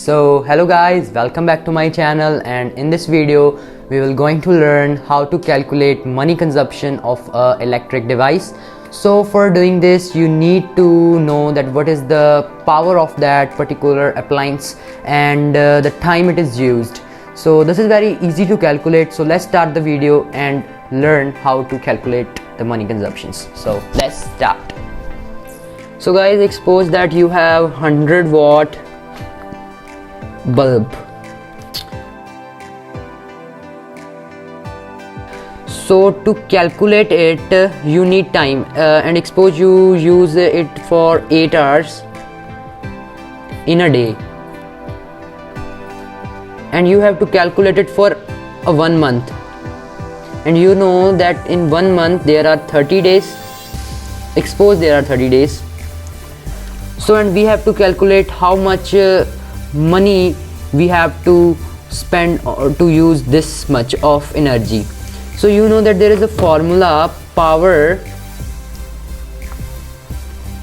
So hello guys, welcome back to my channel, and in this video we will going to learn how to calculate money consumption of a electric device. So for doing this you need to know that what is the power of that particular appliance and the time it is used. So this is very easy to calculate, so let's start the video and learn how to calculate the money consumptions. So let's start. So guys, suppose that you have 100-watt bulb. So to calculate it you need time, and suppose you use it for 8 hours in a day, and you have to calculate it for 1 month, and you know that in 1 month there are 30 days. Suppose there are 30 days, so and we have to calculate how much money we have to spend to use this much of energy. So you know that there is a formula: power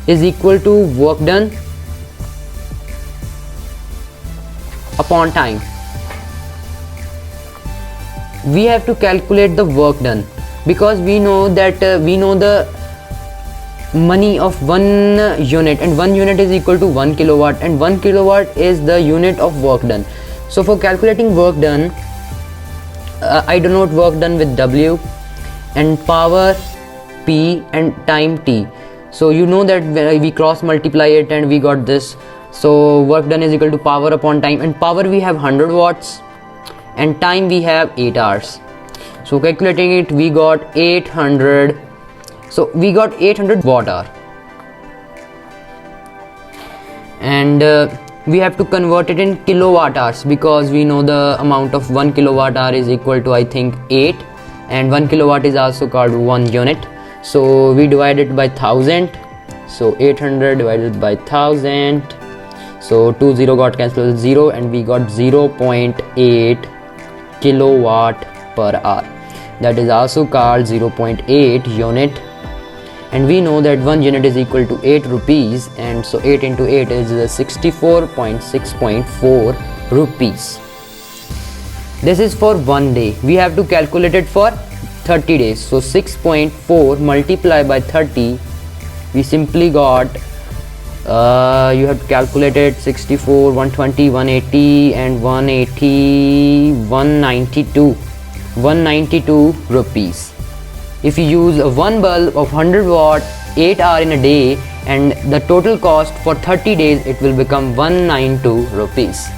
is equal to work done upon time. We have to calculate the work done because we know that we know the money of 1 unit, and 1 unit is equal to 1 kilowatt, and 1 kilowatt is the unit of work done. So for calculating work done, I denote work done with W and power P and time T. So you know that we cross multiply it and we got this. So work done is equal to power upon time, and power we have 100 watts and time we have 8 hours. So calculating it we got 800. So we got 800 watt hour, and we have to convert it in kilowatt hours because we know the amount of 1 kilowatt hour is equal to, I think, 8, and 1 kilowatt is also called 1 unit. So we divide it by 1000. So 800 divided by 1000. So 20 got cancelled with 0, and we got 0.8 kilowatt per hour. That is also called 0.8 unit. And we know that 1 unit is equal to 8 rupees, and so 8 into 8 is 64.6.4 rupees. This is for 1 day. We have to calculate it for 30 days. So 6.4 multiplied by 30, we simply got you have to calculate it: 64, 120, 180 and 180, 192 rupees. If you use one bulb of 100 watt 8 hours in a day, and the total cost for 30 days, it will become 192 rupees.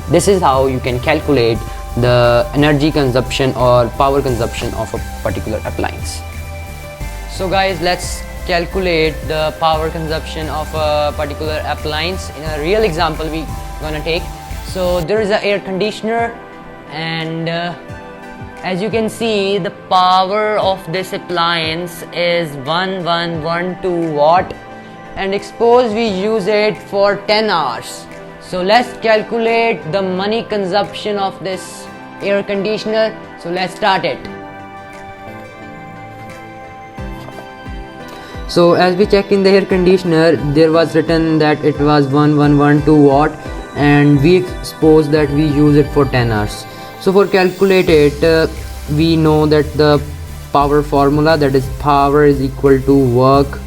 This is how you can calculate the energy consumption or power consumption of a particular appliance. So guys, let's calculate the power consumption of a particular appliance in a real example we gonna take. So there is an air conditioner, and as you can see, the power of this appliance is 1112 watt, and suppose we use it for 10 hours. So let's calculate the money consumption of this air conditioner. So let's start it. So as we check in the air conditioner, there was written that it was 1112 watt, and we suppose that we use it for 10 hours. So for calculate it, we know that the power formula, that is power is equal to work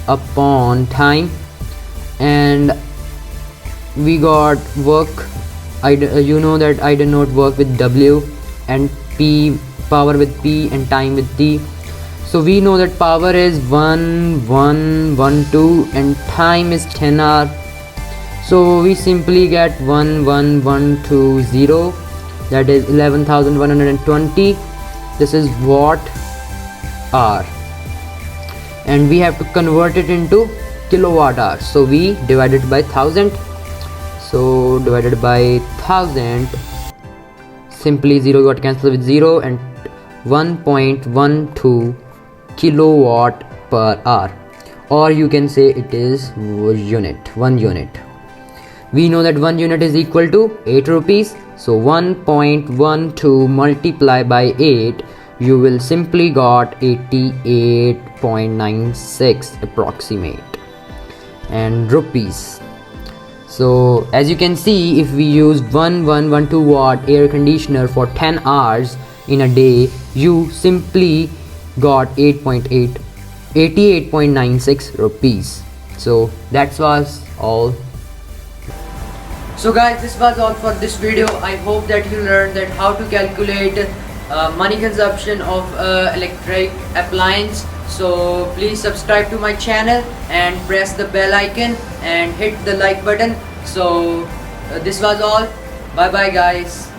upon time, and we got work. You know that I denote work with W and P, power with P and time with T. So we know that power is 1112 and time is 10 hours. So we simply get 11120. That is 11,120. This is watt hour, and we have to convert it into kilowatt hour. So we divide it by 1000. So divided by 1000, simply 0 got cancelled with 0, and 1.12 kilowatt per hour, or you can say it is 1 unit. We know that 1 unit is equal to 8 rupees. So 1.12 multiplied by 8, you will simply got 88.96 approximate, and rupees. So as you can see, if we use 1112 watt air conditioner for 10 hours in a day, you simply got 88.96 rupees. So that was all. So guys, this was all for this video. I hope that you learned that how to calculate money consumption of electric appliance. So please subscribe to my channel and press the bell icon and hit the like button. So this was all. Bye bye guys.